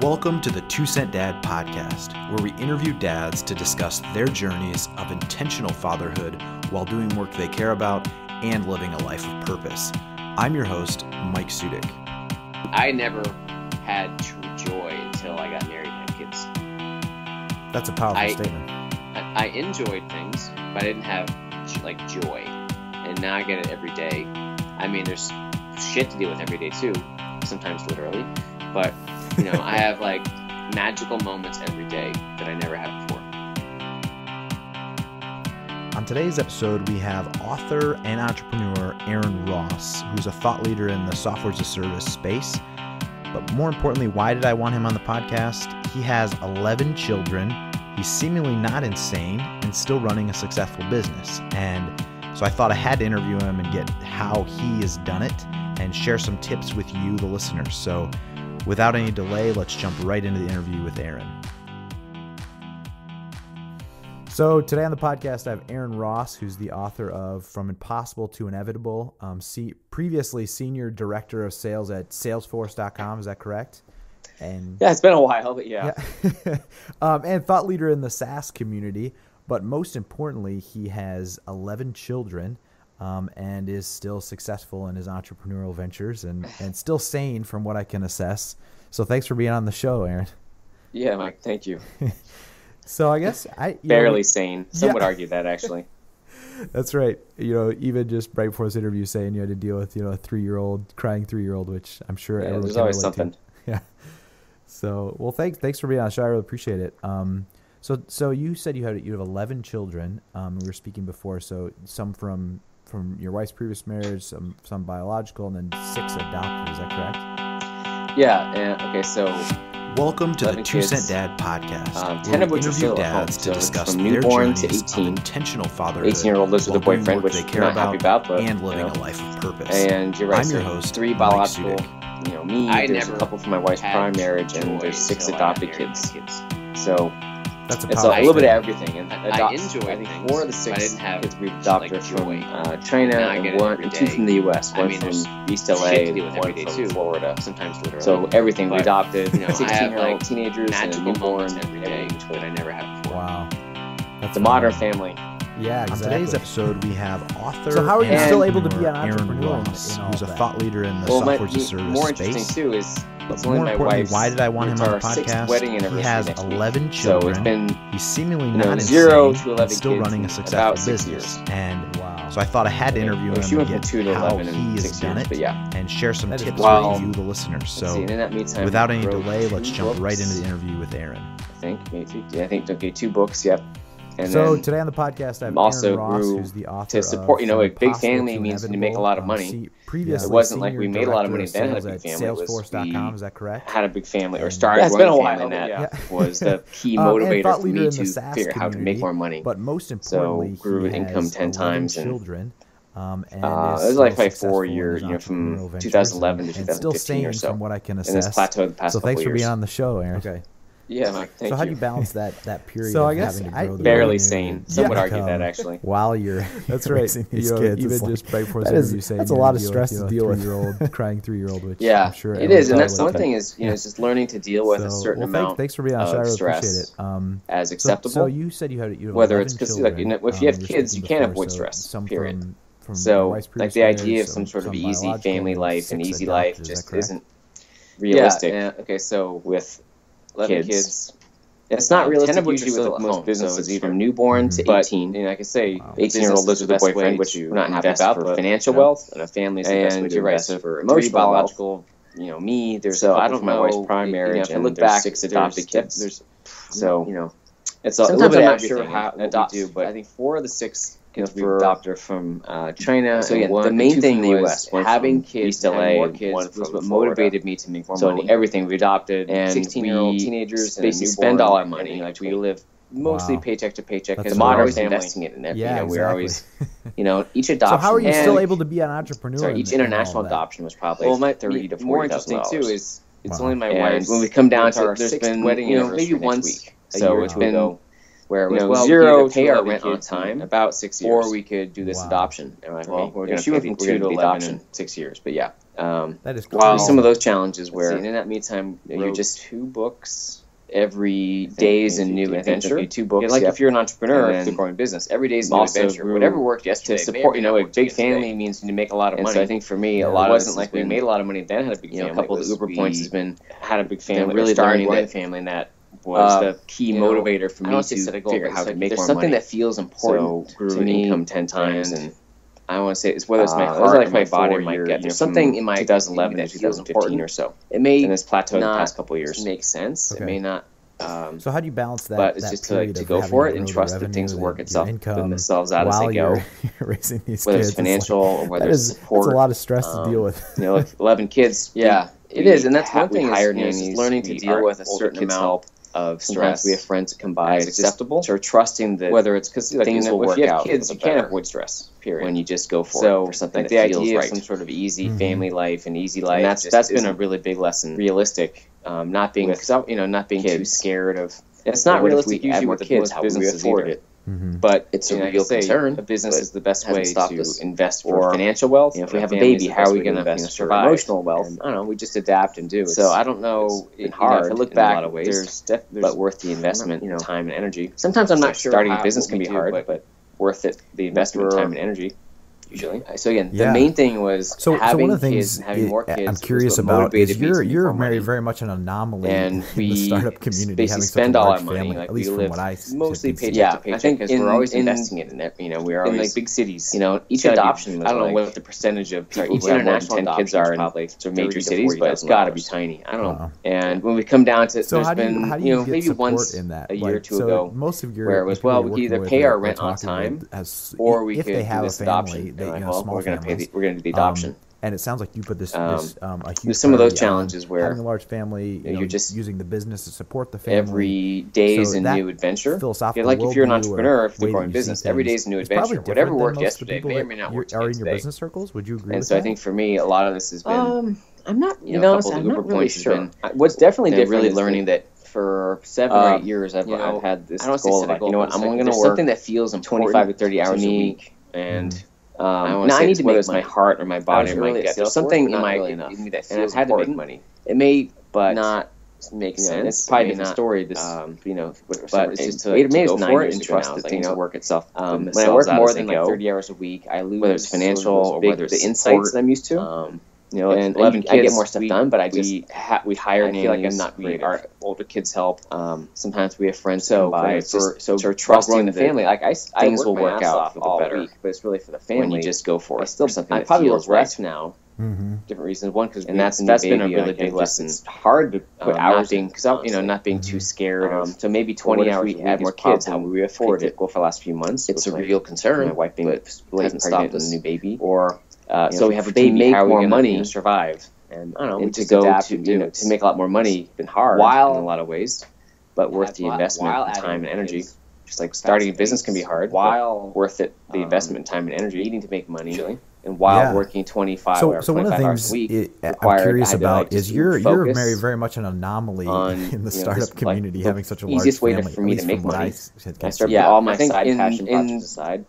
Welcome to the 2 Cent Dad podcast, where we interview dads to discuss their journeys of intentional fatherhood while doing work they care about and living a life of purpose. I'm your host, Mike Sudik. I never had true joy until I got married and had kids. That's a powerful statement. I enjoyed things, but I didn't have joy. And now I get it every day. I mean, there's shit to deal with every day too, sometimes literally. But, I have magical moments every day that I never had before. On today's episode, we have author and entrepreneur Aaron Ross, who's a thought leader in the software as a service space. But more importantly, why did I want him on the podcast? He has 11 children. He's seemingly not insane and still running a successful business. And so I thought I had to interview him and get how he has done it and share some tips with you, the listeners. So without any delay, let's jump right into the interview with Aaron. So today on the podcast, I have Aaron Ross, who's the author of From Impossible to Inevitable, previously Senior Director of Sales at Salesforce.com. Is that correct? And yeah, it's been a while, but yeah. And thought leader in the SaaS community. But most importantly, he has 11 children and is still successful in his entrepreneurial ventures and still sane from what I can assess. So thanks for being on the show, Aaron. Yeah, Mike, thank you. So I guess barely sane. Some would argue that, actually. That's right. Even just right before this interview saying you had to deal with, a 3-year-old, crying 3-year-old, which I'm sure everyone there's can always relate something. To. Yeah. So, well, thanks for being on the show. I really appreciate it. So you said you have 11 children. We were speaking before, so some from your wife's previous marriage, some biological, and then 6 adopted. Is that correct? Yeah. Okay. So welcome to the 2 Cent Dad podcast. 10 of which are still dads at home. to discuss from their newborn to journeys 18. of intentional fatherhood. 18-year-old lives with a boyfriend, which they care I'm not happy about, but and living a life of purpose. And you're right. I'm your host, 3 Mike biological. Sudik. Me. There's a couple from my wife's prior marriage, and there's 6 adopted kids. So That's it's a little bit of everything. And I enjoy 4 of the 6 kids we've adopted from China, and 2 from the U.S. One from East LA, one from Florida. Sometimes literally. So everything we adopted. 16-year-old teenagers and a newborn every day that I never had before. Wow. That's a modern family. Yeah, exactly. On today's episode, we have author. So how are you still able to be an Aaron entrepreneur Ross, in all who's a that? thought leader in the software as a service more space. interesting too is But it's more only my importantly, wife's. why did I want him on the It's our 6th podcast? wedding He anniversary has next week. 11 So children. it's been He's seemingly not 0 insane to 11 and still kids running a in successful about 6 business. years. And Wow. so I thought I had to interview him She went and from get 2 to how 11 in he has 6 done years, it but yeah. and share some That is tips wild. with you, the listeners. So and in that meantime, without any wrote delay, let's 2 jump right books, into the interview with Aaron. Okay, 2 books, yep. And So then today on the podcast, I have also Aaron Ross, grew who's the author to support, of a big Impossible family to means to Inevitable. make a lot of money. Previously It wasn't like Senior we made a lot of Director money then Sales as a at family. It was Salesforce.com, we is that correct? had a big family, or And- started Yeah, it's running been a a while, family, and that yeah. was the key And motivator thought for leader me in the to SaaS figure out how to community, make more money. But most importantly, grew he income has 10 11 times and, children. And it was like still probably 4 successful in years, his from entrepreneurial ventures 2011 to and still 2015 or sane so. from what I can And assess. it's plateaued the past So couple thanks for years. being on the show, Aaron. Okay. Yeah, Mike, thank So how you. do you balance that period So of I guess having to grow the Barely revenue sane. and Some would argue income that, actually. while you're That's right. raising these You know, kids? even It's just right before this that is- interview saying that's a you're lot gonna of deal stress with, to deal with. 3-year-old crying 3-year-old, which Yeah, I'm sure it everyone is, and that's can one relate thing is, it's just learning to deal with a certain amount Thanks for being on the show. I of really stress appreciate it. as So acceptable. you said you have Whether 11 it's because, children, if you have we were kids, you speaking can't before, avoid so stress, some period. from your So, wife's like previous the idea marriage, of some sort of some easy biological, family and life and 6 easy adopted, life is that just correct? isn't realistic. Yeah, Okay, so with 11 kids. It's not realistic 10 of which usually are with still at most home, businesses, so it's from newborn to But, 18. Like I say, Wow. 18-year-old lives with a boyfriend, which we're not happy about, for financial wealth, and a family is the best way to invest for emotional biological. Me, there's a couple from my wife's prior marriage, and there's 6 adopted kids. So, it's a little bit of everything. What we do, but I think 4 of the 6 kids we adopted are from China. So again, the main thing was having kids, East LA, was what motivated me to make more money. So everything we adopted, and 16-year-old teenagers, basically spend all our money. Like we live mostly paycheck to paycheck. That's Because we're always family. investing it in everything. Yeah, We're always, each So adoption. how are you still and- able to be an entrepreneur? Sorry, each international adoption was probably $30,000 to $40,000. More interesting too is it's Wow. only my wife's. When we come down to there's been wedding maybe once week. so it's been where it was You know, 0 we to pay our rent on kids in time, about 6 years. or we could do this Wow. adoption. And Well, we're she going went to from do 2 to the 11 adoption in 6 years, but yeah. That is crazy. Some of those challenges where in that meantime you're just 2 books every day is a new adventure. 2 books, like if you're an entrepreneur, if you're growing business, every day is a new adventure. Whatever worked yesterday to support, a big family means you make a lot of money. So I think for me, a lot of it wasn't like we made a lot of money and then had a big family. A couple of the Uber points has been had a big family, really starting that family, and that was the key motivator for me to figure out how to make more money. There's something that feels important to me, income 10 times, and I want to say it's whether it's my heart, like my body, or my gut. There's something in my 2011 to 2015 or so. It may and it's plateaued the past couple of years. Make sense. Okay. It may not. So how do you balance that? But it's just to go for it and trust that things will work themselves out as they go. You're raising these whether kids, it's financial or whether it's support. It's a lot of stress to deal with. 11 kids. Yeah, it is, and that's one thing. Hired nannies, learning to deal with a certain amount of stress. We have friends that come by as acceptable, or trusting that whether it's because things will work out. Kids, you can't avoid stress. Period. When you just go for something that feels right. The idea of some sort of easy family life and easy life. And that's been a really big lesson. Realistic, not being not being too scared of. It's not realistic usually with kids how we afford it. But it's a real concern. A business is the best way to invest for financial wealth. If we have a baby, how are we going to survive? Emotional wealth. I don't know. We just adapt and do. So I don't know. It's hard. If I look back, in a lot of ways, but worth the investment, time and energy. Sometimes I'm not sure. Starting a business can be hard, but worth it. The investment, time, and energy. Usually. So again, the main thing was having kids and having more kids. I'm curious about is you're very much an anomaly in the startup community, having such a large family. At least from what I mostly paycheck to paycheck. I think because we're always investing in it. We're always in like big cities. Each adoption. I don't know what the percentage of people who have more than 10 kids are in major cities, but it's got to be tiny. I don't know. And when we come down to, there's been maybe once a year or two ago, where it was we could either pay our rent on time, or we could do this adoption. We're going to do the adoption. And it sounds like you put this a huge there's some of those challenges where having a large family, you're just using the business to support the family. Every day is a new adventure. Like if you're an entrepreneur, if you're growing business, every day is a new adventure. Whatever worked yesterday may or may not work today. Are in your business circles? Would you agree? And so I think for me, a lot of this has been. I'm not. I'm not really sure. What's definitely different really learning that. For 7 or 8 years, I've had this goal of what I'm only going to work something that feels 25 to 30 hours a week, and I need to whether it's my heart or my body or my gut. There's something in me that feels had to make money. It may not make sense. It's probably a different story. This, but it's just it may go for it and trust that things will work itself. When I work more than 30 hours a week, I lose whether it's financial or whether it's the insights that I'm used to. And 11 kids, I get more stuff done, but we hire nannies. I feel like I'm not great. Our older kids help. Sometimes we have friends come by. So trusting the family. Like things will work out all better. Week, but it's really for the family. When you just go for it. I probably work less now. Different reasons. One, because that's been a really big lesson. It's hard to put hours in because not being too scared. So maybe 20 hours. We add more kids. How would we afford it? Go for the last few months. It's a real concern. My wife being hasn't stopped with a new baby or. So we have a baby. How are we more money to survive? And I don't know. To go to make a lot more money. Been hard in a lot of ways, but worth the investment, time, and energy. Just like starting a business can be hard, while worth it the investment, time, and energy. Needing to make money, and while working 25 hours a week. So one of the things I'm curious about is you're very much an anomaly in the startup community, having such a large family. Easiest way for me to make money. I start all my side passion projects aside.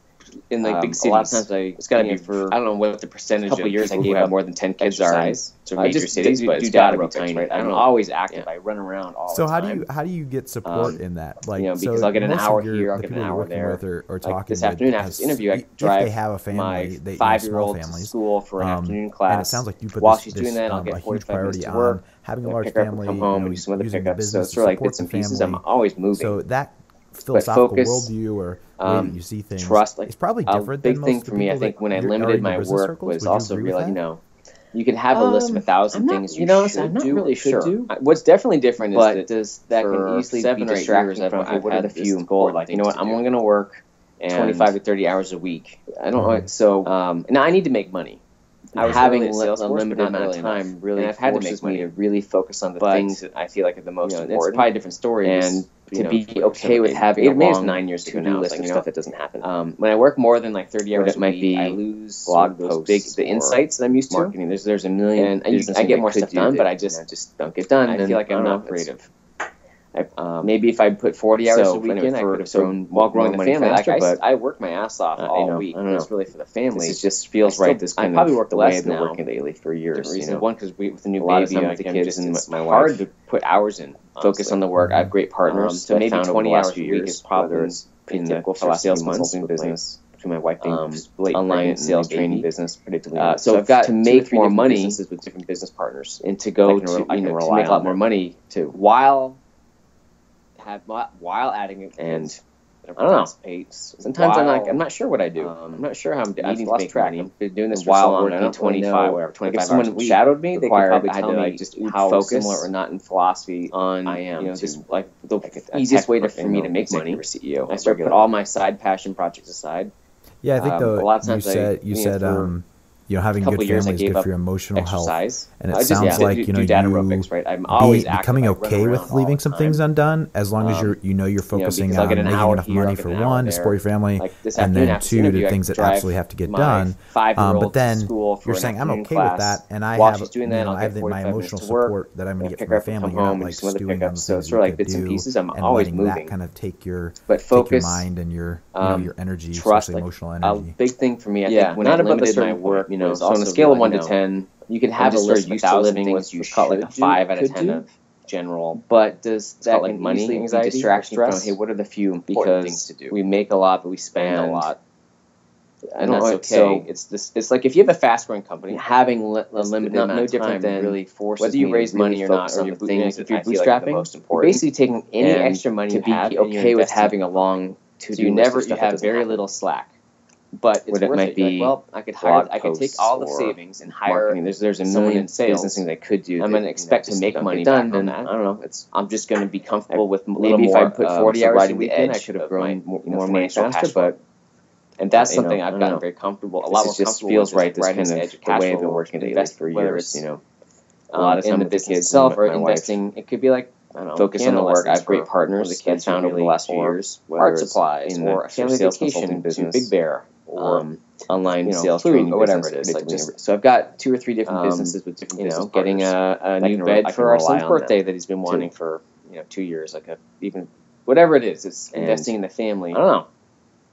In like big cities, a lot of times it's got to be for I don't know what the percentage of years I gave out more than 10 kids are. So major cities, but it's got to be tiny. Right? I'm always active. I run around all the time. So how do you get support in that? Like because I'll get an hour here, I'll get an hour there. Or talking this afternoon after this interview, I drive my 5-year-old to school for an afternoon class. And it sounds like you put while she's doing that, I'll get 45 minutes to work. Having a large family, come home and do some other pickups. So it's sort of like bits and pieces. I'm always moving. So that philosophical worldview or way that you see things, trust, it's probably different. Big thing for me, I think, when I limited my work was also realizing, you can have a list of 1,000 things you should do. What's definitely different is that can easily 7 or 8 years I've had a few goals. Like, I'm only going to work 25 to 30 hours a week. I don't know. So now I need to make money. I was having a limited amount of time really forces me to really focus on the things that I feel like are the most important. It's probably a different story. And to be okay with having a long 9 years to do list of stuff that doesn't happen. When I work more than 30 hours a week, I lose blog posts, the insights that I'm used to. Marketing. There's a million. And I get more stuff done, but I just don't get done. I feel like I'm not creative. Maybe if I put 40 hours a weekend, I could have grown while growing the family. But I work my ass off all week. It's really for the family. It just feels right. I probably work less now. I've been working daily for years. One, because with the new baby, with the kids, and my wife, hard to put hours in. Focus on the work. I have great partners. So maybe 20 hours a week is probably in the sales consulting business. Between my wife being online sales training business, predictably. So I've got to make more money with different business partners, and to go to make a lot more money while adding it. And I don't know. Sometimes I'm not sure what I do. I'm not sure how I'm doing. I've lost track. I've been doing this for so long. I don't 25 or 25 hours. If someone shadowed me, they could probably tell me just how similar or not in philosophy I am. Just like the easiest way for me to make money. CEO. I start to put all my side passion projects aside. Yeah, I think a lot of times you said having good family is good for your emotional health, and it sounds like you right? I'm always becoming okay with leaving some things undone as long as you're focusing on making enough money for one to support your family, and then two the things that absolutely have to get done. But then you're saying I'm okay with that, and I have my emotional support that I'm going to get from my family. You're not like stewing on the things you could do, and letting that kind of take your mind and your energy, especially emotional energy. A big thing for me, I think, when I limited my work. So on a scale of 1 to 10, you can have a list of 1,000 things you should like a 5 out of 10 of general. But does that like money anxiety distraction from, hey, what are the few important things to do? We make a lot, but we spend a lot. And that's okay. So it's like if you have a fast-growing company, having a limited amount of time than really forces whether you raise money or not, or the things if you're bootstrapping, most important, basically taking any extra money to be okay with having a long to-do list. You have very little slack. But it's worth it. Be I could take all the savings and hire. There's a million business things I could do. I'm going to expect to make money done, and I don't know. I'm just going to be comfortable with a little more. Maybe if I put 40 hours a weekend, I could have grown more money faster. And that's something I've gotten very comfortable. A lot more comfortable. Feels right. This kind of the way I've been working daily for years. A lot of time in the business itself or investing. It could be like. Focus on the work. I have great partners that I found over the last few years. Art supplies or a family vacation business, Big Bear, or online sales training or whatever it is. So I've got 2 or 3 different businesses with different business partners. Getting a new bed for our son's birthday that he's been wanting for 2 years, even whatever it is. It's investing in the family. I don't know.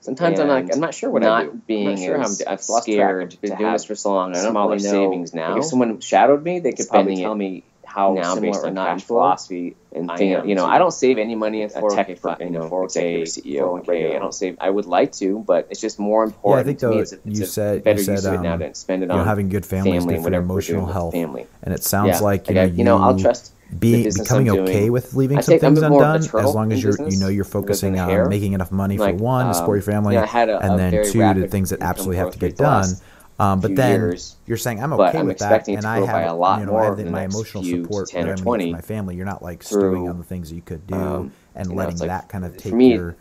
Sometimes I'm not sure what I do. I'm scared. I've been doing this for so long. I don't know savings now. If someone shadowed me, they could probably tell me how similar or not in philosophy and I don't save any money in 401k, 401k, CEO. I don't save. I would like to, but it's just more important. I think to me. It's a better use of it now to spend it on having good family is good for your emotional health. And it sounds like I'll trust. Becoming okay with leaving some things undone as long as you're focusing on making enough money for one to support your family, and then 2 the things that absolutely have to get done. But then you're saying I'm okay with that, and I have my emotional support that I'm going to my family. You're not like stewing on the things that you could do and letting that kind of take your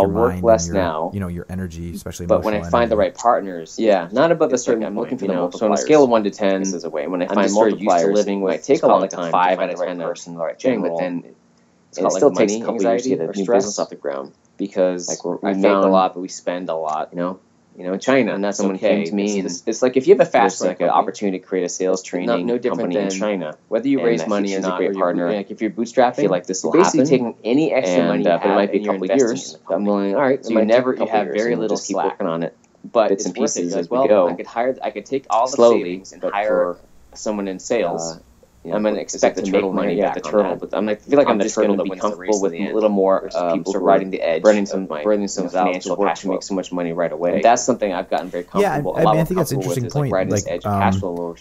mind and your energy, especially. But when I find the right partners, not above a certain. I'm looking for the multipliers. So on a scale of 1 to 10, this is a way. When I find multipliers, living with take a long time. 5 out of 10 person, the right thing, but then it still takes a couple years to get a new business off the ground because we make a lot, but we spend a lot. In China, and that's someone came to me. It's like if you have a fast opportunity to create a sales training company in China, whether you raise money or not, a great partner. Like if you're bootstrapping, I feel like this will happen. Basically, taking any extra money, but it might be a couple of years. I'm willing. All right, so you have very little slack. Keep working on it, but it's and pieces as we go. I could take all the savings and hire someone in sales. I'm going to expect to make money back the turtle, but I feel like I'm just going to be comfortable with a little more people riding the edge, burning some financial cash to make so much money right away. And that's something I've gotten very comfortable. I think that's an interesting point, like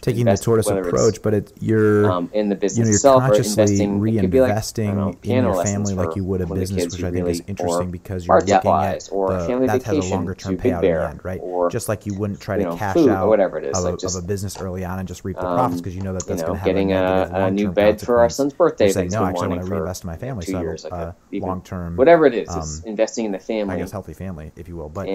taking the tortoise approach, but you're in the business you're itself, consciously reinvesting in your family like you would a business, which I think is interesting because you're looking at that has a longer term payout in the end, right? Just like you wouldn't try to cash out of a business early on and just reap the profits because you know that that's going to have a new bed for our son's birthday. Saying, no, actually, I want to reinvest in my family. 2 years, long-term, whatever it is, it's investing in the family. I guess healthy family, if you will. But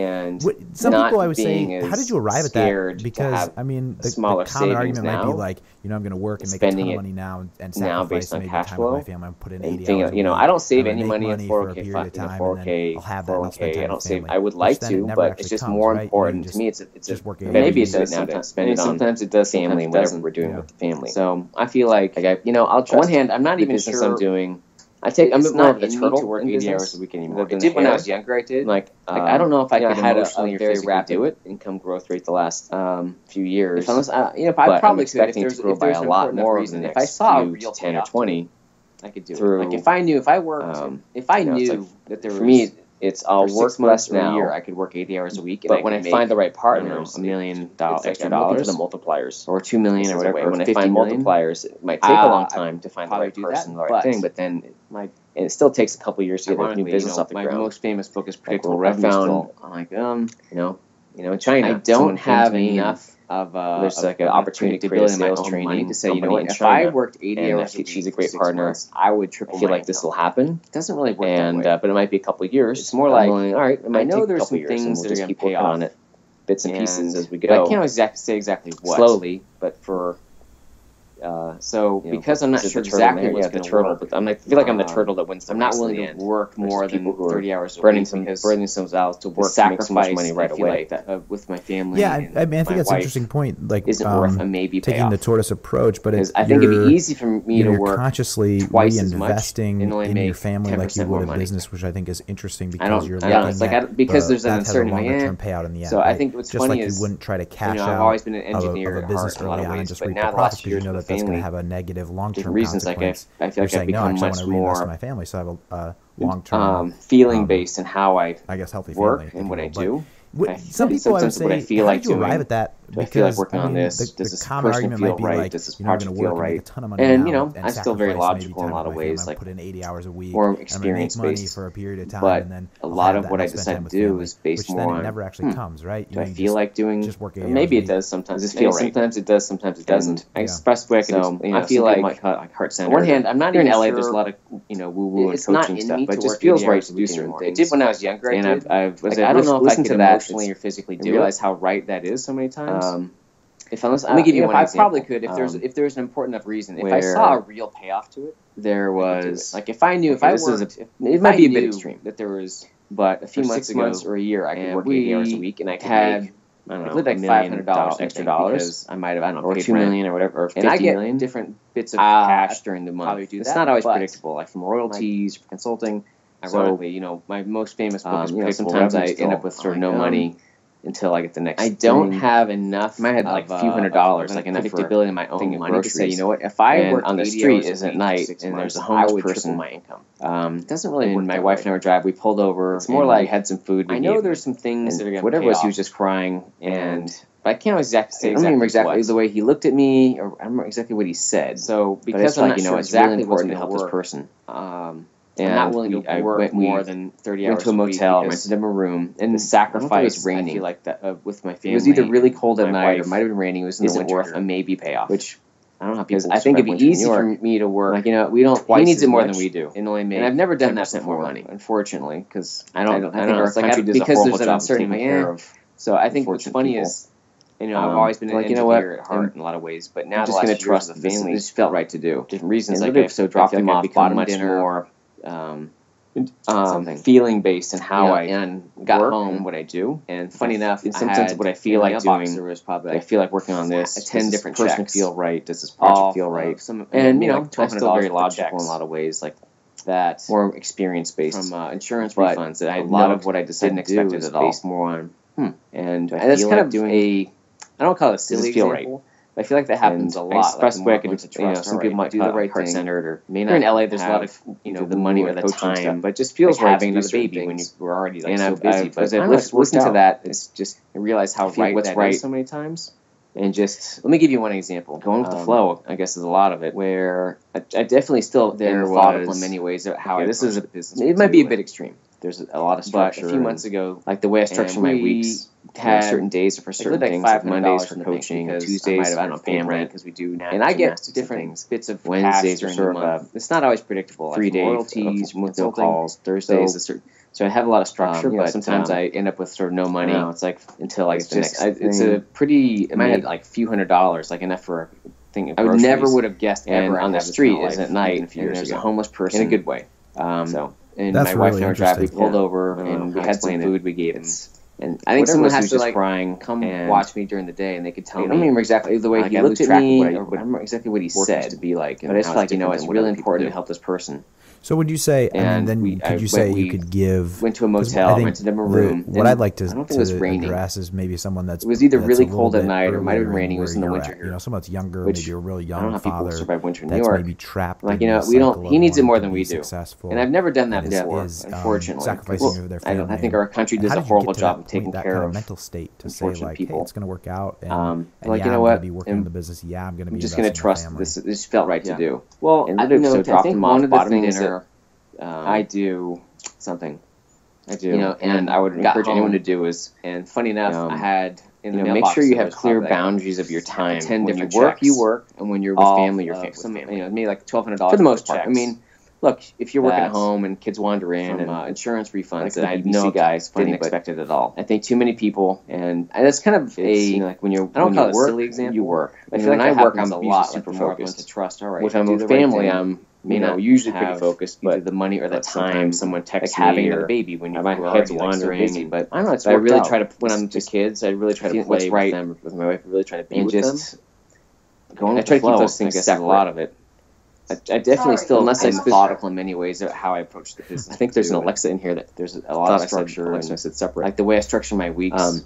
some people, I would say, how did you arrive at that? Because I mean, the common argument might be like, I'm going to work and make a ton of money now and sacrifice maybe time with my family. I'm putting 80 hours. I don't save any money in 401k. I'll have that. I'll spend time I don't save. I would like to, but it's just more important to me. It's just working. Maybe it does now to spend it on. Sometimes it does family, whatever we're doing with the family. So I feel like I'll trust. On one hand, I'm not even sure I'm doing I'm more of the turtle to work 80 hours a week anymore. I did when I was younger. I did. I don't know if I could emotionally or physically do it. Income growth rate the last few years. If I probably could, expecting to grow by a lot more over the next if I saw few 10 or 20, I could do it. Like if I knew, if I worked, if I knew that there was, for me, it's I'll work less now. A year, I could work 80 hours a week. But when I find the right partner, $1 million extra dollars, the multipliers, or $2 million or whatever. When I find multipliers, it might take a long time to find the right person, the right thing. But then, and it still takes a couple of years to get a new business off the ground. My most famous book is Predictable Revenue. I'm like, in China, I don't have enough of there's like an opportunity to create a sales training to say, if I worked 80 hours a week, she's a great partner, I would triple. I feel like this will happen. It doesn't really work that way. But it might be a couple of years. It's more like, all right, I know there's some things that are going to pay off on it, bits and pieces as we go. I can't say exactly what. Slowly, but for. Because I'm not sure exactly what's going to work, but I feel like I'm the turtle that wins. I'm not willing to work more than 30 hours a week, burning themselves out to work, sacrifice so much money right away with my family. Yeah, I think that's an interesting point. Like isn't worth a maybe taking payoff. The tortoise approach, but I think it'd be easy for me to work consciously reinvesting in your family like you would a business, which I think is interesting because you're because there's an uncertainty longer-term payout in the end. So I think what's funny is you wouldn't try to cash out. I've always been an engineer of a business early on and just reap the profits because you know that's going to have a negative long-term reasons. consequence. I feel like I've become much more my family, so I have a long-term feeling based in how I guess healthy work family, and what I do. Some people I would say, I feel like you arrive at that? I feel like working on this. Does this person feel right? Does this project feel right? And I'm still very logical in a lot of ways. Like put in 80 hours a week, or experience based for a period of time. But and then a lot of what I decide to do is based more on. It never actually comes, right? Do I feel like doing? Just work 80 maybe it does sometimes. Does it feel right? Sometimes it does. Sometimes it doesn't. I express the way I can. I feel like heart center. On one hand, I'm not here in LA. There's a lot of woo-woo and coaching stuff, but it just feels right to do certain things. It did when I was younger. And I don't know if I could emotionally or physically do realize how right that is so many times. Let me give you one example. I probably could if there's an important enough reason. If I saw a real payoff to it, there was like if I knew if I worked, it might be a bit extreme that there was, but a few months or a year I could work 80 hours a week and I could make $500 extra dollars. I might have or $2 million or whatever, or $50 million. Different bits of cash during the month. It's not always predictable, like from royalties, from consulting. Ironically, my most famous book is Predictable. Sometimes I end up with sort of no money until I get the next. I don't have enough. I might have like a few $100, like enough predictability in my own money to say, if I work on the street at night and there's a homeless person, my income. It doesn't really. When my wife and I were driving, we pulled over. It's more like we had some food. I know there's some things that are going to whatever it was. He was just crying, and but I can't exactly say. I don't remember exactly the way he looked at me, or I don't remember exactly what he said. So because I'm not sure it's really important to help this person. And I'm not willing to work more than 30 hours. Went to a motel, rented him a room, and the sacrifice was raining. I feel like that with my family. It was either really cold at night, or it might have been raining. It was in the winter. Worth a maybe payoff. Which I don't know how people. I think it'd be easy for me to work. Like we don't. He needs it more than we do. And I've never done that before. More money, unfortunately, because I think our country does a horrible job of taking care of. So I think what's funny is. I've always been an engineer at heart in a a lot of ways, but now I'm just going to trust the family. This felt right to do. Different reasons, like so dropped them off, bought them dinner. Feeling based in how I got home and what I do. And funny enough, in some sense, what I feel like doing, was probably I feel like working on this. 10 different checks. Does this person feel right? Does this project feel right? And I'm still very logical in a lot of ways, like that. More experience based from insurance refunds. That a lot of what I didn't expect is based more on. And that's kind of doing I don't call it a silly example. I feel like that happens a lot. I express the way I can some people might do the right thing. Heart-centered or may not. Here in LA, there's a lot of the money or the time, but it just feels right having another baby when you were already so busy. But as I listened to that, it's just I realized how right what's right so many times. And just let me give you one example. Going with the flow, I guess, is a lot of it. Where I definitely still methodical in many ways. How this is a business. It might be a bit extreme. There's a lot of structure. But a few months ago, like the way I structure my weeks, had certain days for certain things. Like Mondays for coaching, Tuesdays for family because we do. And I get different bits of Wednesdays are sort of. It's not always predictable. 3 days royalties, with no calls. Thursdays a certain. So I have a lot of structure, but sometimes I end up with sort of no money. It's like until I get the next. It's a pretty. It might have like a few $100s, like enough for a thing. I would never would have guessed ever on the street is at night. And there's a homeless person in a good way. And my wife and I were driving. We pulled over and we had some food. We gave him. And I think someone has to just crying, come watch me during the day, and they could tell me. I don't remember exactly the way he looked at me. I don't remember exactly what he said to be like. But I just felt like it's really important to help this person. So would you say? Could you say you could give? Went to a motel, rented them a room. What I'd like to address is maybe someone that's. It was either really cold at night, or it might have been raining. It was in the winter here. Someone that's younger, maybe a really young father survive winter in New that's York. maybe trapped. Like, we don't. He needs it more than we do. And I've never done that before, unfortunately. Sacrificing of their family. I think our country does a horrible job of taking care of mental state to say like, hey, it's going to work out. And like, you know what? I'm going to be working in the business. Yeah, I'm going to be. I'm just going to trust this. This felt right to do. Well, I think one of the things that I do something. I do, and I would encourage anyone to do is. And funny enough, I had make sure you have clear boundaries of your time. When you work, you work, and when you're with family, you're with family. Maybe like $1,200 for the most part. I mean, look, if you're working at home and kids wander in, and insurance refunds, that I know guys didn't expect it at all. I think too many people, and that's kind of like when you're. I don't call it a silly example. You work. I feel like when I work, I'm a lot super focused. To trust. All right. When I'm with family, I'm. Usually pretty focused, but the money or the time, someone texts me, having another baby when my head's wandering. But I don't know. It's I really try to when I'm to kids. I really try to play with them with my wife. I really try to be with them. I try to keep those things separate. A lot of it. I definitely still, unless I'm methodical in many ways of how I approach the business. I think there's an Alexa in here that there's a lot of structure. Alexa said separate. Like the way I structure my weeks.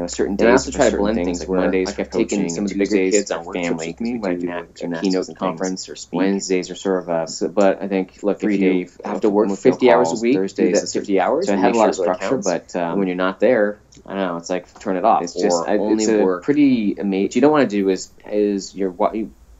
Certain days. And I also try to blend things like Mondays. Like I've taken some of the bigger kids on family. When I do a keynote conference or speak. Wednesdays are sort of but I think, look, if you have to work 50 hours a week, Thursdays 50 hours. So I have a lot of structure, but when you're not there, I don't know, it's like turn it off. It's just only work. Pretty amazing. What you don't want to do is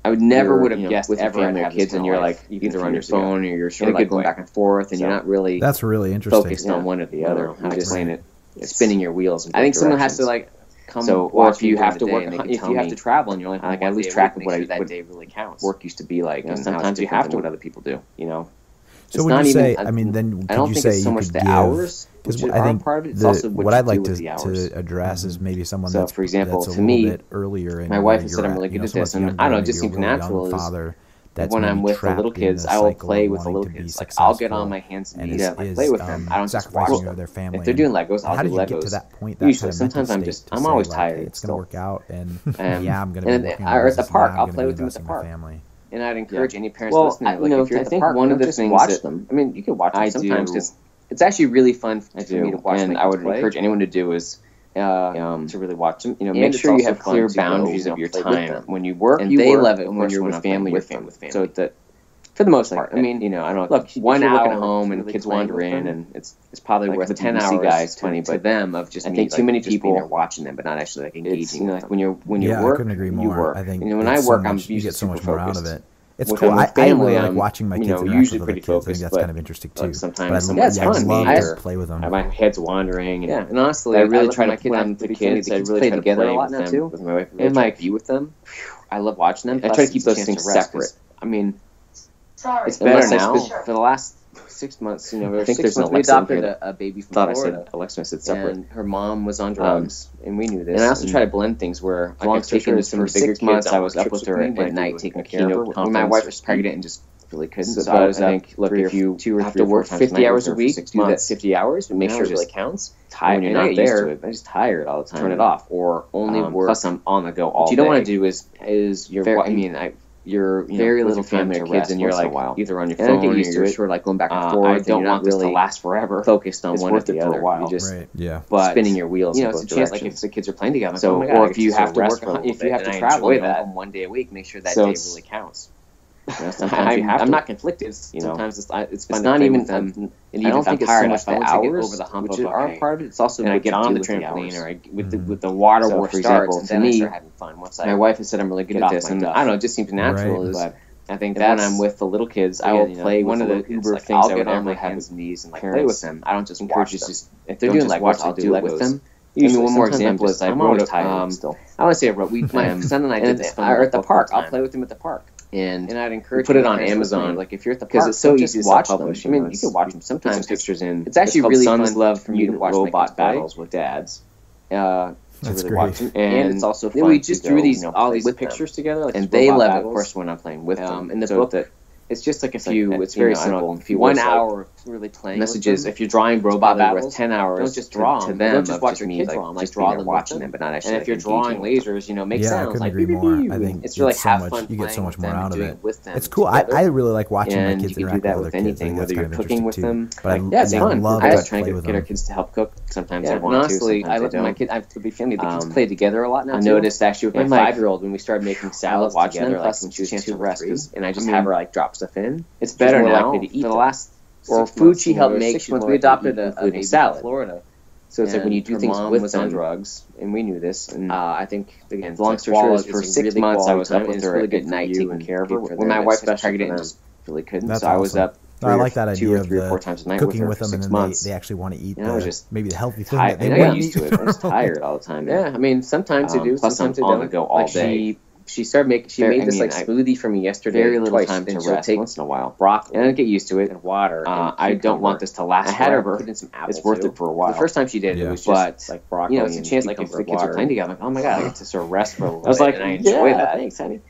I would never have guessed with ever having kids, and you're like either on your phone or you're sort of like going back and forth, and you're not really. That's really interesting. Focused on one or the other. How to explain it. It's spinning your wheels. I think someone has to come. So, or if you have to work, if you have to travel, and you're like I lose track of what that day really counts. Work used to be like, and sometimes you have to what other people do. So would you say? I mean, then could you say you could give? Hours, because I think what I'd like to address is maybe someone that's, for example, to me, bit earlier. In my wife has said I'm really good at this, and I don't know, it just seems natural. When I'm with the little kids, I will play with the little kids. Like I'll get on my hands and knees and play with them. I don't just watch them. Their family. If they're doing Legos, I'll do Legos. How did you get to that point? Usually, sometimes I'm always tired. It's going to work out, and yeah, I'm going to be working on at the park. I'll play with them at the park. And I'd encourage any parents listening. If you're at the park, one of the things watch them. I mean, you can watch them sometimes because it's actually really fun for me to watch. And I would encourage anyone to do is to really watch them. Make sure you have clear boundaries of your time. When you work, and they love it. When you're with family, you're with family. So that. For the most part, I mean, I don't look 1 hour at home and kids wander in, and it's probably worth 10 hours. Guys, 20, but them of just I think too many people are watching them, but not actually engaging. Like when you work, I couldn't agree more. You work. I think when I work, you get so much more out of it. It's cool. I really like watching my kids usually pretty focused. I think that's kind of interesting too. Sometimes, it's fun. I love to play with them. My head's wandering. Yeah, and honestly, I really try to put on the kids. I really play together a lot now too with my wife and like be with them. I love watching them. I try to keep those things separate. I mean. It's better now. For the last 6 months, I think there's an Alexa. We adopted a baby from Florida. I said Alexa. I said separate. And her mom was on drugs, and we knew this. And I also try to blend things where I could take her to some bigger kids. I was up with her at night taking care of her. When my wife was pregnant and just really couldn't. So I was I think, look, if you have to work 50 hours a week, do that 50 hours, and make sure it really counts. When you're not there, I'm just tired all the time. Turn it off, or only work. Plus, I'm on the go all day. What you don't want to do is you're. You're very little family or kids, and you're like either on your phone or you're sort of like going back and forth. I don't want this to last forever. Focused on one or the other. You just spinning your wheels. It's a chance like if the kids are playing together. So, or if you have to work, if you have to travel home 1 day a week, make sure that day really counts. I'm not conflicted. Sometimes it's fun. Not even. I don't think it's so much the hours over the hump which are part of it. It's also when I get on the trampoline or with the water war starts, and then I start having fun. My wife has said I'm really good at this, and I don't know. It just seems natural. I think that when I'm with the little kids, I will play with one of the Uber things. I would normally have his knees and play with them. I don't just encourage just if they're doing Legos, I'll do it with them. Usually, one more example is I'm always tired. Still, I want to say I wrote. My son and I did this at the park. I'll play with him at the park. And I'd encourage you to put it on Amazon. Like if you're at the park, because it's so easy to watch them. I mean, you can watch them sometimes. Pictures in. It's actually really fun. Sons love for me to watch robot battles with dads. That's really great. Watch them. And it's also fun. We just drew all these pictures together, and they love it. Of course, when I'm playing with them. In the book, It's just like it's very simple. If you 1 hour really playing messages, if you're drawing robot battles, 10 hours, don't just draw to them. Don't just watch your kids draw them. Like draw them, watching them, but not actually. And if you're drawing lasers, make sounds. I couldn't agree more. I think it's really have fun. You get so much more out of it. It's cool. I really like watching my kids interact with other kids. Whether you're cooking with them, but it's fun. I try to get our kids to help cook. Sometimes I want to. Honestly, I let my kids. I have to be family. The kids play together a lot now. I noticed actually with my 5-year-old when we started making salads together, like when she was 2 or 3, and I just have her like drop stuff in. It's better now. For the last food she helped make. Once we adopted a salad, Florida. So it's like when you do things with them, on drugs, and we knew this. And I think again, long story short, for 6 months I was up with her at night taking care of her. When my wife got pregnant, just really couldn't. So I was up. I like that idea of 2 or 4 times a night cooking with them, and then they actually want to eat maybe the healthy thing that they want to eat. I got used to it. I was tired all the time. Yeah, I mean, sometimes they do. Sometimes they don't. Go all day. She started making. She made this smoothie for me yesterday. Very little time to rest once in a while. Broccoli, and I get used to it. And water. I don't want this to last. I had her put in some apple. It's worth it for a while. The first time she did, it was just like broccoli. It's a chance. Like if the kids are playing together, oh my god, I get to sort of rest for a little bit. I was like, and I enjoy that. Thanks, honey.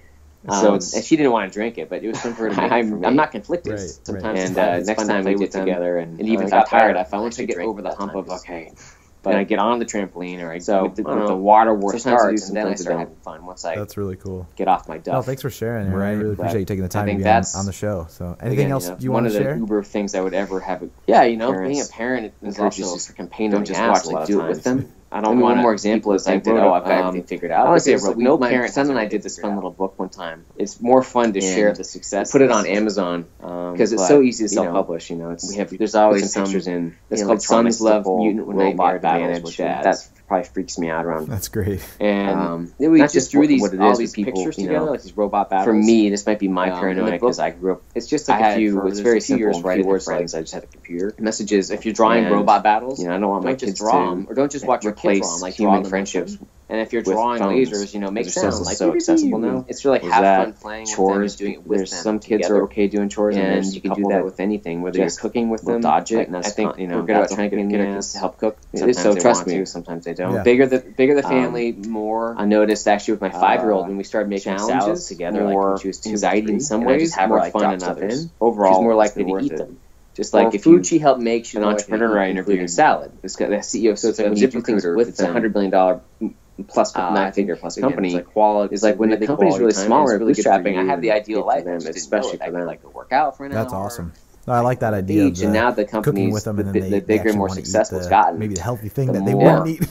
So and she didn't want to drink it, but it was fun for her to make. I'm not conflicted sometimes. And next time we get together, and even if I'm tired, I found to get over the hump of okay. But I get on the trampoline, or with the water war starts, and then I start having fun. Once I that's really cool. Get off my duff. Oh, thanks for sharing. I really appreciate you taking the time to be on the show. So, anything else you want to share? One of the uber things I would ever have. Being a parent is also just a pain in the ass. Like do it with them. I don't want one more example is like, I've got everything figured out. I want to say, no parent. Son and I did this fun little book one time. It's more fun to share the success. Put it on Amazon because it's so easy to self-publish. There's always some pictures in. It's called Sons Love Mutant Robot Advantage. That probably freaks me out around. That's great. And we just drew all these pictures together, like these robot battles. For me, this might be my paranoia because I grew up. It's just like it's very simple. Right words like I just had a computer. Messages. If you're drawing robot battles, I don't want my kids to draw them, or don't just watch your kids like human friendships. And if you're drawing lasers, make sounds. Like so accessible now. It's really have fun playing chores. Doing it with them. Some kids are okay doing chores, and you can do that with anything, whether you're cooking with them. Dodge it. I think we're good about trying to get our kids to help cook. So trust me, sometimes they don't. Bigger the family, more. I noticed actually with my 5-year-old when we started making salads together, more anxiety in some ways, more fun in others. Overall, she's more likely to eat them. Just like if food she helped make, she's an entrepreneur I interviewed salad. This guy, the CEO, so it's like ZipRecruiter with a $100 billion plus 9-figure plus company. It's like when the company's really smaller, bootstrapping. I have the ideal life, especially for them. Like to work out for an hour. That's awesome. I like that idea of and now the company's with them, and the bigger, more successful it's gotten. Maybe the healthy thing that they want to eat.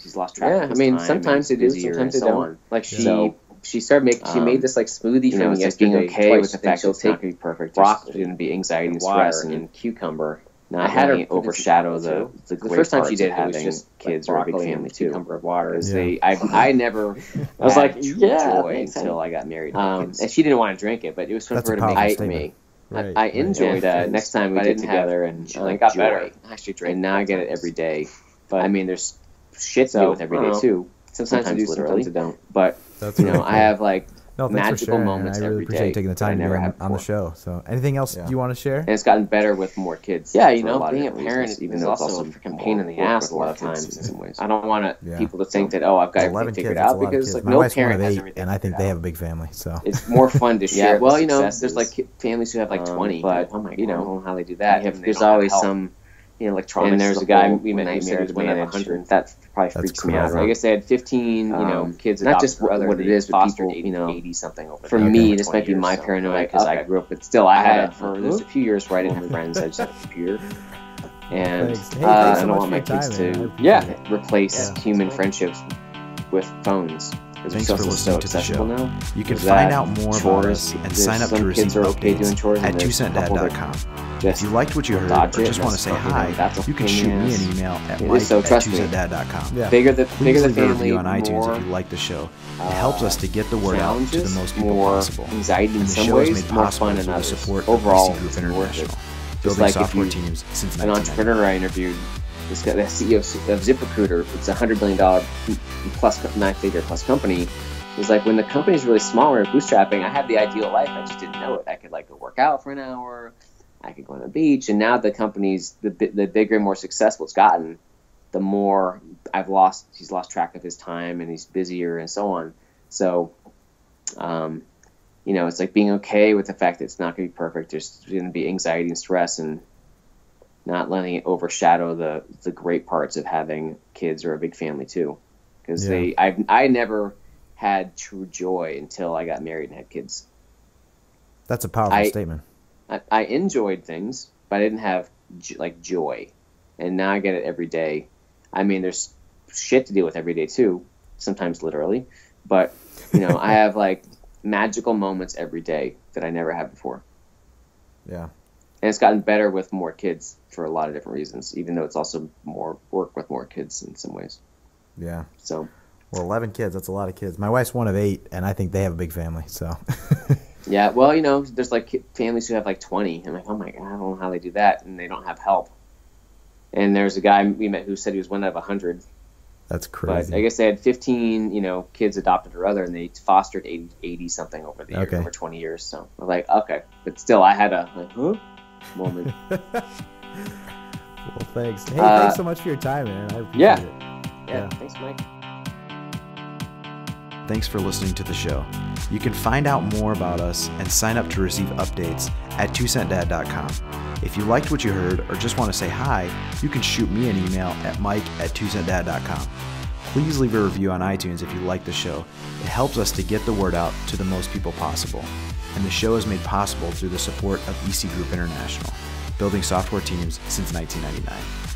She's lost track. I mean, sometimes they do, sometimes they don't. Like she started making. She made this like smoothie for me yesterday. Being okay with the fact she'll take me perfect. Broccoli going to be anxiety and stress, and cucumber. Now I had her overshadow the first time she did it was just kids or a big family too. Cucumber of water. I never. I was like joy until I got married. And she didn't want to drink it, but it was fun for her to make me. I enjoyed next time we did together, and I got better. I actually drank, and now I get it every day. But I mean, there's shit to do with every day too. Sometimes I do, sometimes I don't. But I have like magical moments every day. I really appreciate you taking the time to be on the show. So, anything else you want to share? And it's gotten better with more kids. Yeah, being a parent is also a freaking pain in the ass a lot of times. In some ways, I don't want people to think that I've got everything figured out because like no parent has everything. And I think they have a big family, so it's more fun to share. Well, there's like families who have like 20, but I don't know how they do that. There's always some. Electronics. And there's a guy we met who married when I have 100. That probably freaks me out. I guess they had 15, kids. Not just what it is, but people, 80 something over there. For me, this might be my paranoia because I grew up, but still, I had there's a few years where I didn't have friends. I just had a computer, and I don't want my kids to replace human friendships with phones. Thanks for listening to the show. Now. You can find out more about us and sign up to receive updates at 2centdad.com. If you liked what you heard or just want to say hi, you can shoot me an email at mike@2centdad.com. Bigger the family on iTunes if you like the show. It helps us to get the word out to the most people possible. And the show is made possible through the support of BC Group International, building software teams since 1990. An entrepreneur I interviewed, this guy, the CEO of ZipRecruiter, it's a $100 billion plus 9-figure plus company. It's like when the company's really small and bootstrapping, I had the ideal life. I just didn't know it. I could like go work out for an hour. I could go on the beach. And now the company's the bigger and more successful it's gotten, the more he's lost track of his time and he's busier and so on. So it's like being okay with the fact that it's not going to be perfect. There's going to be anxiety and stress, and not letting it overshadow the great parts of having kids or a big family too. Because I never had true joy until I got married and had kids. That's a powerful statement. I enjoyed things, but I didn't have joy, and now I get it every day. I mean, there's shit to deal with every day too, sometimes literally, but I have like magical moments every day that I never had before. Yeah. And it's gotten better with more kids for a lot of different reasons, even though it's also more work with more kids in some ways. Yeah. So. Well, 11 kids, that's a lot of kids. My wife's one of 8, and I think they have a big family, so. Yeah, well, there's like families who have like 20. I'm like, oh my God, I don't know how they do that, and they don't have help. And there's a guy we met who said he was 1 out of 100. That's crazy. But I guess they had 15, kids adopted or other, and they fostered 80 something over the years, over 20 years. So I was like, okay, but still, I had a moment. Well, thanks. Hey, thanks so much for your time, man. I appreciate it. Yeah, thanks, Mike. Thanks for listening to the show. You can find out more about us and sign up to receive updates at 2centdad.com. If you liked what you heard or just want to say hi, you can shoot me an email at mike@2centdad.com. Please leave a review on iTunes if you like the show. It helps us to get the word out to the most people possible. And the show is made possible through the support of EC Group International, building software teams since 1999.